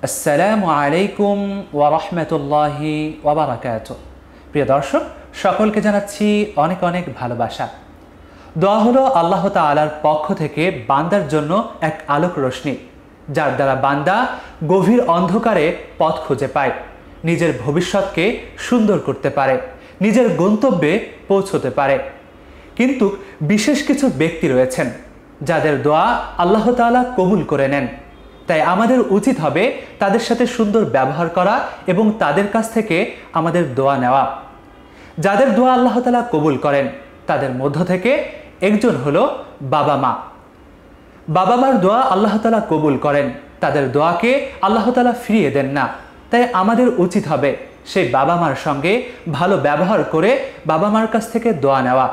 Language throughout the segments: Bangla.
আসসালামু আলাইকুম ওয়া রাহমাতুল্লাহি ওয়া বারাকাতুহু। প্রিয় দর্শক, সকলকে জানাচ্ছি অনেক অনেক ভালোবাসা। দোয়া হলো আল্লাহ তাআলার পক্ষ থেকে বান্দার জন্য এক আলোক রশ্মি, যার দ্বারা বান্দা গভীর অন্ধকারে পথ খুঁজে পায়, নিজের ভবিষ্যৎকে সুন্দর করতে পারে, নিজের গন্তব্যে পৌঁছতে পারে। কিন্তু বিশেষ কিছু ব্যক্তি রয়েছেন যাদের দোয়া আল্লাহ তাআলা কবুল করে নেন। তাই আমাদের উচিত হবে তাদের সাথে সুন্দর ব্যবহার করা এবং তাদের কাছ থেকে আমাদের দোয়া নেওয়া। যাদের দোয়া আল্লাহ তাআলা কবুল করেন তাদের মধ্য থেকে একজন হলো বাবা মা। বাবা মার দোয়া আল্লাহ তাআলা কবুল করেন, তাদের দোয়াকে আল্লাহ তাআলা ফিরিয়ে দেন না। তাই আমাদের উচিত হবে সেই বাবা মার সঙ্গে ভালো ব্যবহার করে বাবা মার কাছ থেকে দোয়া নেওয়া।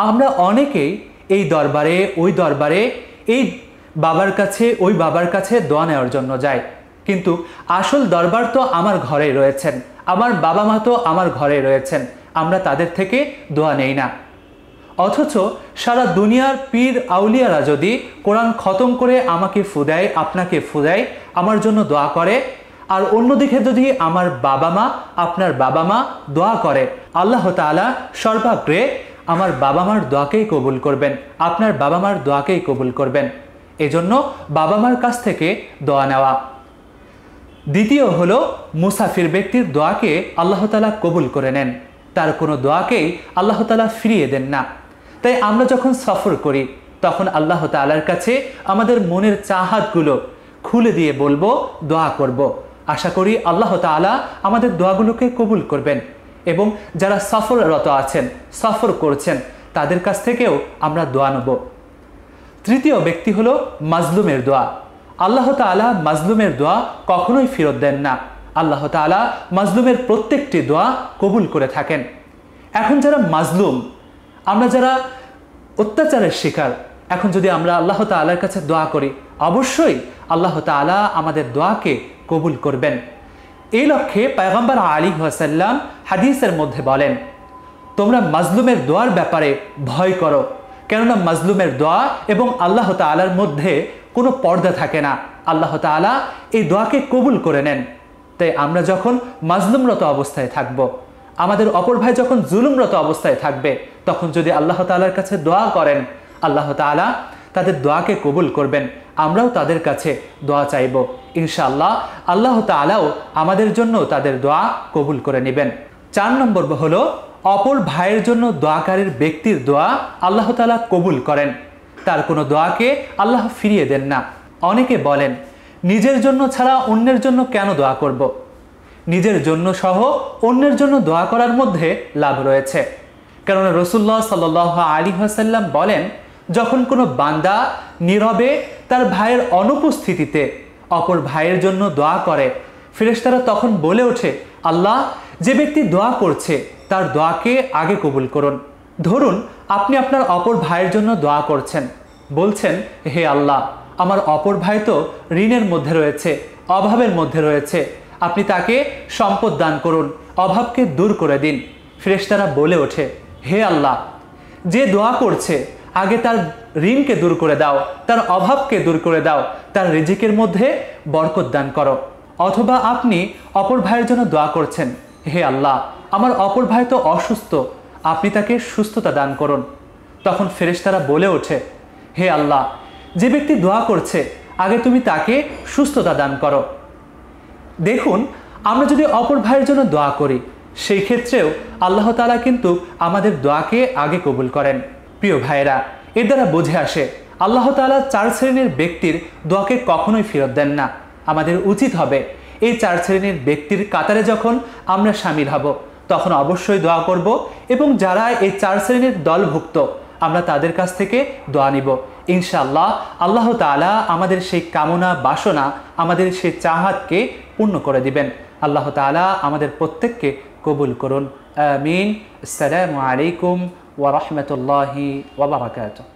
আমরা অনেকেই এই দরবারে ওই দরবারে, এই বাবার কাছে ওই বাবার কাছে দোয়া নেওয়ার জন্য যাই, কিন্তু আসল দরবার তো আমার ঘরেই রয়েছেন, আমার বাবা মা তো আমার ঘরে রয়েছেন, আমরা তাদের থেকে দোয়া নেই না। অথচ সারা দুনিয়ার পীর আউলিয়ারা যদি কোরআন খতম করে আমাকে ফুদায়, আপনাকে ফুদায়, আমার জন্য দোয়া করে, আর অন্যদিকে যদি আমার বাবা মা, আপনার বাবা মা দোয়া করে, আল্লাহ তাআলা সর্বাগ্রে আমার বাবা মার দোয়াকেই কবুল করবেন, আপনার বাবা মার দোয়াকেই কবুল করবেন। এজন্য বাবা মার কাছ থেকে দোয়া নেওয়া। দ্বিতীয় হলো মুসাফির ব্যক্তির দোয়াকে আল্লাহ তাআলা কবুল করে নেন, তার কোনো দোয়াকেই আল্লাহ তাআলা ফিরিয়ে দেন না। তাই আমরা যখন সফর করি তখন আল্লাহ তাআলার কাছে আমাদের মনের চাহাতগুলো খুলে দিয়ে বলবো, দোয়া করব। আশা করি আল্লাহ তাআলা আমাদের দোয়াগুলোকে কবুল করবেন। এবং যারা সফররত আছেন, সফর করছেন, তাদের কাছ থেকেও আমরা দোয়া নেব। তৃতীয় ব্যক্তি হলো মাজলুমের দোয়া। আল্লাহ তাআলা মাজলুমের দোয়া কখনোই ফেরত দেন না। আল্লাহ তাআলা মাজলুমের প্রত্যেকটি দোয়া কবুল করে থাকেন। এখন যারা মাজলুম, আমরা যারা অত্যাচারের শিকার, এখন যদি আমরা আল্লাহ তাআলার কাছে দোয়া করি, অবশ্যই আল্লাহ তাআলা আমাদের দোয়াকে কবুল করবেন। এই লক্ষ্যে পয়গম্বর আলাইহিস সালাম হাদিসের মধ্যে বলেন, তোমরা মাজলুমের দোয়ার ব্যাপারে ভয় করো, কেননা মাজলুমের দোয়া এবং আল্লাহ তাআলার মধ্যে কোনো পর্দা থাকে না। আল্লাহ তাআলা এই দোয়াকে কবুল করে নেন। তাই আমরা যখন মাজলুমরত অবস্থায় থাকব, আমাদের অপর ভাই যখন জুলুমরত অবস্থায় থাকবে, তখন যদি আল্লাহ তাআলার কাছে দোয়া করেন, আল্লাহ তাআলা তাদের দোয়াকে কবুল করবেন। আমরাও তাদের কাছে দোয়া চাইব, ইনশাআল্লাহ আল্লাহ তাআলাও আমাদের জন্য তাদের দোয়া কবুল করে নেবেন। 4 নম্বর হলো অপর ভাইয়ের জন্য দোয়াকারীর ব্যক্তির দোয়া আল্লাহ তাআলা কবুল করেন, তার কোনো দোয়াকে আল্লাহ ফিরিয়ে দেন না। অনেকে বলেন, নিজের জন্য ছাড়া অন্যের জন্য কেন দোয়া করব? নিজের জন্য সহ অন্যের জন্য দোয়া করার মধ্যে লাভ রয়েছে। কেননা রাসূলুল্লাহ সাল্লাল্লাহু আলাইহি ওয়াসাল্লাম বলেন, যখন কোনো বান্দা নীরবে তার ভাইয়ের অনুপস্থিতিতে অপর ভাইয়ের জন্য দোয়া করে, ফেরেশতারা তখন বলে ওঠে, আল্লাহ, যে ব্যক্তি দোয়া করছে তার দোয়াকে আগে কবুল করুন। ধরুন আপনি আপনার অপর ভাইয়ের জন্য দোয়া করছেন, বলছেন, হে আল্লাহ, আমার অপর ভাই তো ঋণের মধ্যে রয়েছে, অভাবের মধ্যে রয়েছে, আপনি তাকে সম্পদ দান করুন, অভাবকে দূর করে দিন। ফেরেশতারা বলে ওঠে, হে আল্লাহ, যে দোয়া করছে আগে তার ঋণকে দূর করে দাও, তার অভাবকে দূর করে দাও, তার রিজিকের মধ্যে বরকত দান করো। অথবা আপনি অপর ভাইয়ের জন্য দোয়া করছেন, হে আল্লাহ, আমার অপর ভাই তো অসুস্থ, আপনি তাকে সুস্থতা দান করুন। তখন ফেরেশতারা বলে ওঠে, হে আল্লাহ, যে ব্যক্তি দোয়া করছে আগে তুমি তাকে সুস্থতা দান করো। দেখুন, আমরা যদি অপর ভাইয়ের জন্য দোয়া করি, সেই ক্ষেত্রেও আল্লাহ তাআলা কিন্তু আমাদের দোয়াকে আগে কবুল করেন। প্রিয় ভাইয়েরা, এর দ্বারা বুঝে আসে আল্লাহ তাআলা 4 শ্রেণীর ব্যক্তির দোয়াকে কখনোই ফেরত দেন না। আমাদের উচিত হবে এই 4 শ্রেণীর ব্যক্তির কাতারে যখন আমরা শামিল হব, তখন অবশ্যই দোয়া করব, এবং যারা এই 4 শ্রেণীর দলভুক্ত, আমরা তাদের কাছ থেকে দোয়া নিব। ইনশাআল্লাহ আল্লাহ তাআলা আমাদের সেই কামনা বাসনা, আমাদের সেই চাহাতকে পূর্ণ করে দিবেন। আল্লাহ তাআলা আমাদের প্রত্যেককে কবুল করুন। আমিন। আসসালামু আলাইকুম ওয়া রাহমাতুল্লাহি ওয়া বারাকাতুহু।